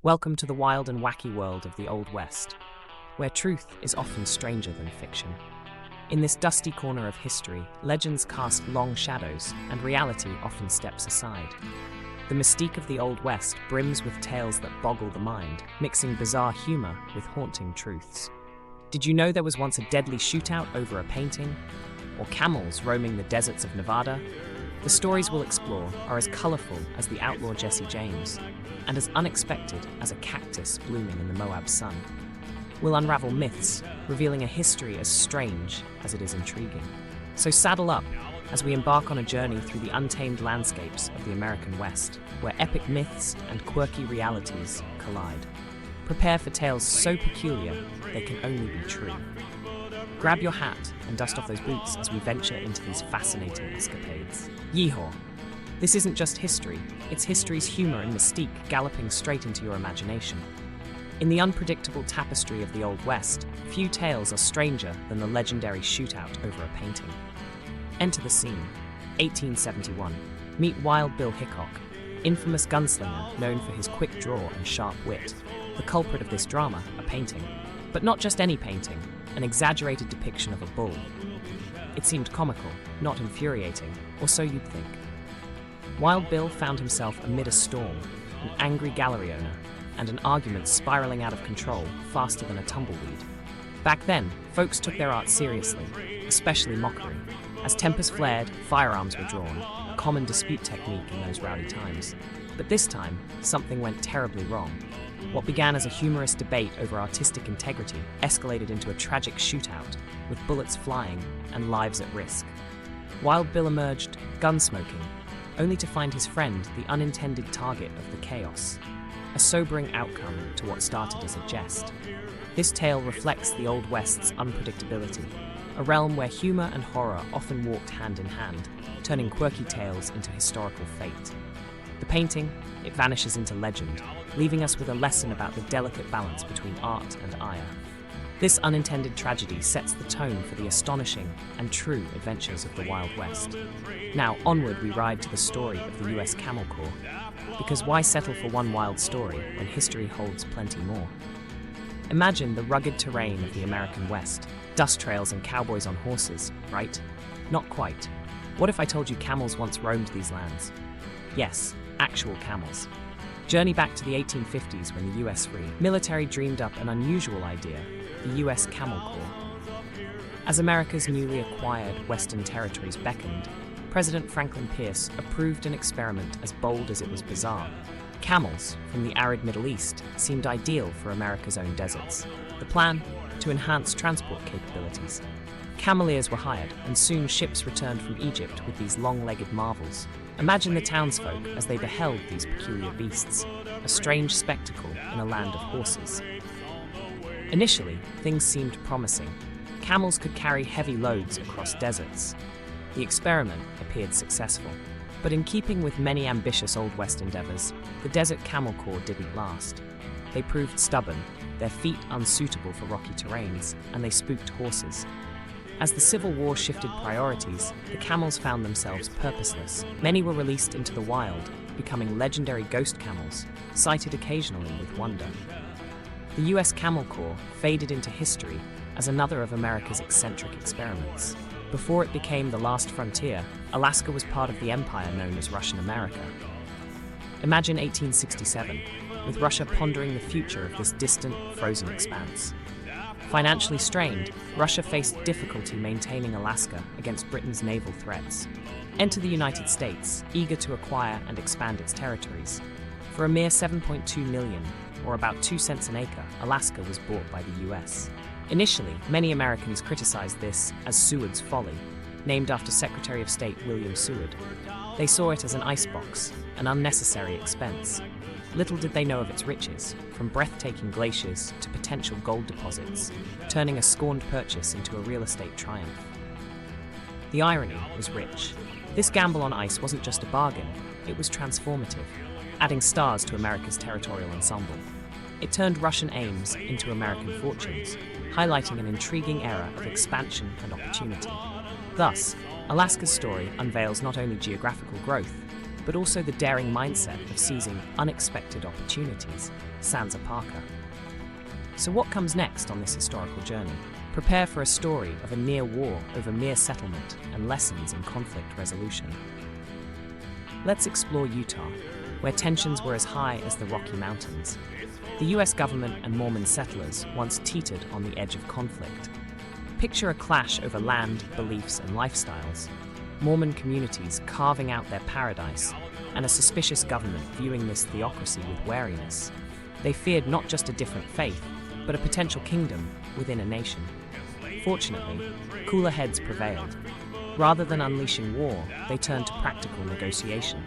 Welcome to the wild and wacky world of the Old West, where truth is often stranger than fiction. In this dusty corner of history, legends cast long shadows, and reality often steps aside. The mystique of the Old West brims with tales that boggle the mind, mixing bizarre humor with haunting truths. Did you know there was once a deadly shootout over a painting? Or camels roaming the deserts of Nevada? The stories we'll explore are as colorful as the outlaw Jesse James, and as unexpected as a cactus blooming in the Moab sun. We'll unravel myths, revealing a history as strange as it is intriguing. So saddle up as we embark on a journey through the untamed landscapes of the American West, where epic myths and quirky realities collide. Prepare for tales so peculiar they can only be true. Grab your hat and dust off those boots as we venture into these fascinating escapades. Yeehaw! This isn't just history, it's history's humor and mystique galloping straight into your imagination. In the unpredictable tapestry of the Old West, few tales are stranger than the legendary shootout over a painting. Enter the scene. 1871. Meet Wild Bill Hickok, infamous gunslinger known for his quick draw and sharp wit. The culprit of this drama, a painting. But not just any painting, an exaggerated depiction of a bull. It seemed comical, not infuriating, or so you'd think. Wild Bill found himself amid a storm, an angry gallery owner, and an argument spiraling out of control faster than a tumbleweed. Back then, folks took their art seriously, especially mockery. As tempers flared, firearms were drawn, a common dispute technique in those rowdy times. But this time, something went terribly wrong. What began as a humorous debate over artistic integrity escalated into a tragic shootout, with bullets flying and lives at risk. Wild Bill emerged, gun-smoking, only to find his friend the unintended target of the chaos. A sobering outcome to what started as a jest. This tale reflects the Old West's unpredictability, a realm where humor and horror often walked hand in hand, turning quirky tales into historical fate. The painting, it vanishes into legend, leaving us with a lesson about the delicate balance between art and ire. This unintended tragedy sets the tone for the astonishing and true adventures of the Wild West. Now, onward we ride to the story of the US Camel Corp. Because why settle for one wild story when history holds plenty more? Imagine the rugged terrain of the American West, dust trails and cowboys on horses, right? Not quite. What if I told you camels once roamed these lands? Yes, actual camels. Journey back to the 1850s when the US military dreamed up an unusual idea, the US Camel Corp. As America's newly acquired Western territories beckoned, President Franklin Pierce approved an experiment as bold as it was bizarre. Camels, from the arid Middle East, seemed ideal for America's own deserts. The plan? To enhance transport capabilities. Cameleers were hired, and soon ships returned from Egypt with these long-legged marvels. Imagine the townsfolk as they beheld these peculiar beasts, a strange spectacle in a land of horses. Initially, things seemed promising. Camels could carry heavy loads across deserts. The experiment appeared successful. But in keeping with many ambitious Old West endeavors, the Desert Camel Corps didn't last. They proved stubborn, their feet unsuitable for rocky terrains, and they spooked horses. As the Civil War shifted priorities, the camels found themselves purposeless. Many were released into the wild, becoming legendary ghost camels, sighted occasionally with wonder. The US Camel Corps faded into history as another of America's eccentric experiments. Before it became the last frontier, Alaska was part of the empire known as Russian America. Imagine 1867, with Russia pondering the future of this distant, frozen expanse. Financially strained, Russia faced difficulty maintaining Alaska against Britain's naval threats. Enter the United States, eager to acquire and expand its territories. For a mere $7.2 million, or about 2 cents an acre, Alaska was bought by the US. Initially, many Americans criticized this as Seward's Folly, named after Secretary of State William Seward. They saw it as an icebox, an unnecessary expense. Little did they know of its riches, from breathtaking glaciers to potential gold deposits, turning a scorned purchase into a real estate triumph. The irony was rich. This gamble on ice wasn't just a bargain, it was transformative, adding stars to America's territorial ensemble. It turned Russian aims into American fortunes, highlighting an intriguing era of expansion and opportunity. Thus, Alaska's story unveils not only geographical growth, but also the daring mindset of seizing unexpected opportunities, Sansa Parker. So what comes next on this historical journey? Prepare for a story of a near war over mere settlement and lessons in conflict resolution. Let's explore Utah, where tensions were as high as the Rocky Mountains. The US government and Mormon settlers once teetered on the edge of conflict. Picture a clash over land, beliefs, and lifestyles. Mormon communities carving out their paradise, and a suspicious government viewing this theocracy with wariness. They feared not just a different faith, but a potential kingdom within a nation. Fortunately, cooler heads prevailed. Rather than unleashing war, they turned to practical negotiation.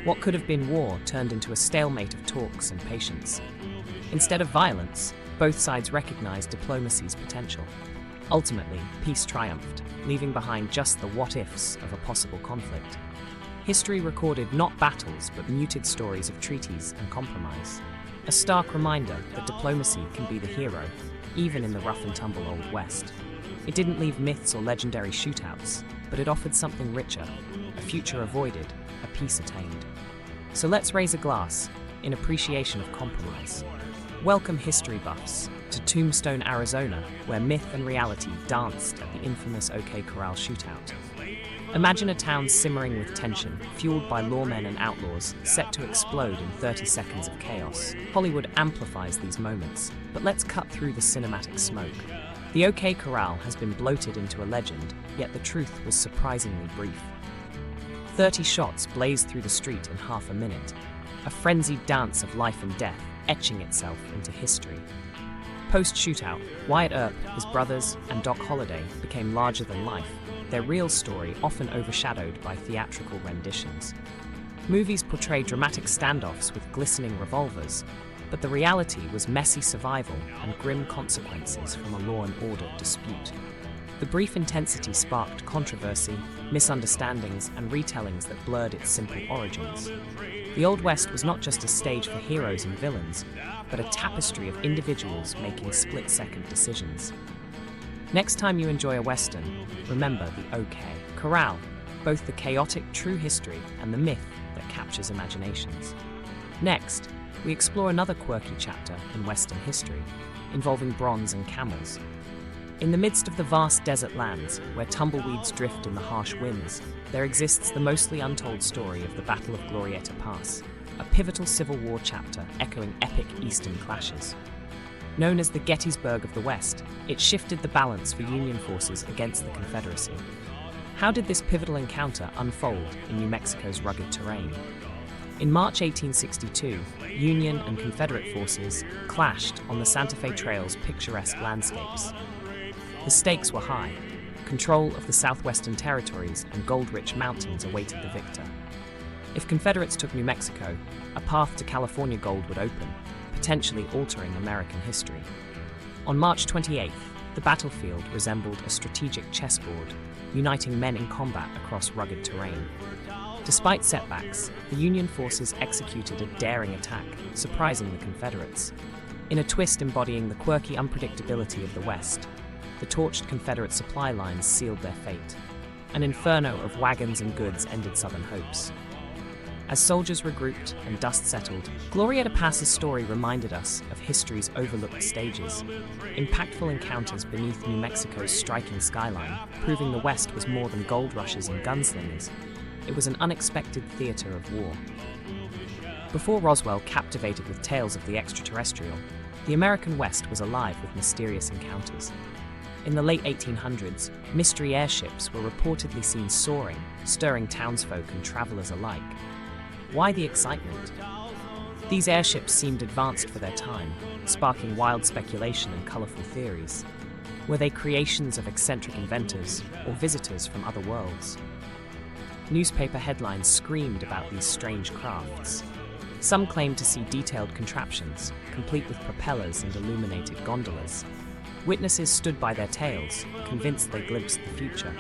What could have been war turned into a stalemate of talks and patience. Instead of violence, both sides recognized diplomacy's potential. Ultimately, peace triumphed, leaving behind just the what-ifs of a possible conflict. History recorded not battles, but muted stories of treaties and compromise. A stark reminder that diplomacy can be the hero, even in the rough-and-tumble Old West. It didn't leave myths or legendary shootouts, but it offered something richer, a future avoided, a peace attained. So let's raise a glass, in appreciation of compromise. Welcome history buffs to Tombstone, Arizona, where myth and reality danced at the infamous OK Corral shootout. Imagine a town simmering with tension, fueled by lawmen and outlaws, set to explode in 30 seconds of chaos. Hollywood amplifies these moments, but let's cut through the cinematic smoke. The OK Corral has been bloated into a legend, yet the truth was surprisingly brief. 30 shots blazed through the street in half a minute, a frenzied dance of life and death etching itself into history. Post-shootout, Wyatt Earp, his brothers, and Doc Holliday became larger than life, their real story often overshadowed by theatrical renditions. Movies portrayed dramatic standoffs with glistening revolvers, but the reality was messy survival and grim consequences from a law and order dispute. The brief intensity sparked controversy, misunderstandings, and retellings that blurred its simple origins. The Old West was not just a stage for heroes and villains, but a tapestry of individuals making split-second decisions. Next time you enjoy a Western, remember the OK Corral, both the chaotic true history and the myth that captures imaginations. Next, we explore another quirky chapter in Western history, involving bronze and camels. In the midst of the vast desert lands, where tumbleweeds drift in the harsh winds, there exists the mostly untold story of the Battle of Glorieta Pass, a pivotal Civil War chapter echoing epic Eastern clashes. Known as the Gettysburg of the West, it shifted the balance for Union forces against the Confederacy. How did this pivotal encounter unfold in New Mexico's rugged terrain? In March 1862, Union and Confederate forces clashed on the Santa Fe Trail's picturesque landscapes. The stakes were high. Control of the southwestern territories and gold-rich mountains awaited the victor. If Confederates took New Mexico, a path to California gold would open, potentially altering American history. On March 28th, the battlefield resembled a strategic chessboard, uniting men in combat across rugged terrain. Despite setbacks, the Union forces executed a daring attack, surprising the Confederates. In a twist embodying the quirky unpredictability of the West, the torched Confederate supply lines sealed their fate. An inferno of wagons and goods ended Southern hopes. As soldiers regrouped and dust settled, Glorieta Pass's story reminded us of history's overlooked stages. Impactful encounters beneath New Mexico's striking skyline, proving the West was more than gold rushes and gunslingers. It was an unexpected theater of war. Before Roswell captivated with tales of the extraterrestrial, the American West was alive with mysterious encounters. In the late 1800s, mystery airships were reportedly seen soaring, stirring townsfolk and travelers alike. Why the excitement? These airships seemed advanced for their time, sparking wild speculation and colorful theories. Were they creations of eccentric inventors or visitors from other worlds? Newspaper headlines screamed about these strange crafts. Some claimed to see detailed contraptions, complete with propellers and illuminated gondolas. Witnesses stood by their tales, convinced they glimpsed the future.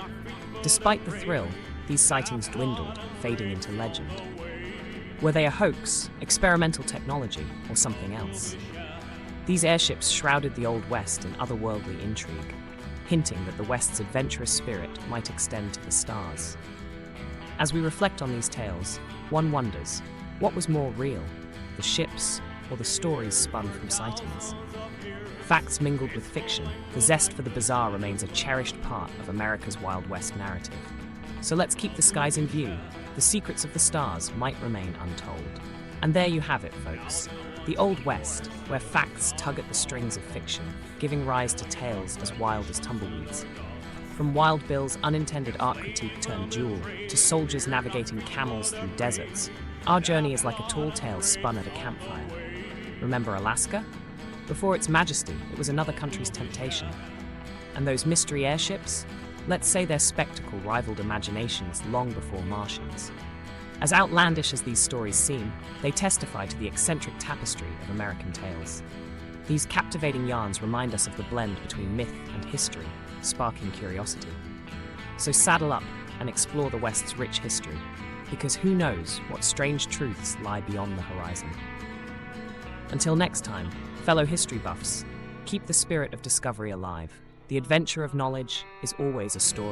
Despite the thrill, these sightings dwindled, fading into legend. Were they a hoax, experimental technology, or something else? These airships shrouded the Old West in otherworldly intrigue, hinting that the West's adventurous spirit might extend to the stars. As we reflect on these tales, One wonders, what was more real, the ships or the stories spun from sightings? Facts mingled with fiction, the zest for the bizarre remains a cherished part of America's Wild West narrative. So let's keep the skies in view. The secrets of the stars might remain untold. And there you have it, folks. The Old West, where facts tug at the strings of fiction, giving rise to tales as wild as tumbleweeds. From Wild Bill's unintended art critique turned jewel to soldiers navigating camels through deserts, our journey is like a tall tale spun at a campfire. Remember Alaska? Before its majesty, it was another country's temptation. And those mystery airships? Let's say their spectacle rivaled imaginations long before Martians. As outlandish as these stories seem, they testify to the eccentric tapestry of American tales. These captivating yarns remind us of the blend between myth and history, sparking curiosity. So saddle up and explore the West's rich history, because who knows what strange truths lie beyond the horizon. Until next time, fellow history buffs, keep the spirit of discovery alive. The adventure of knowledge is always a story.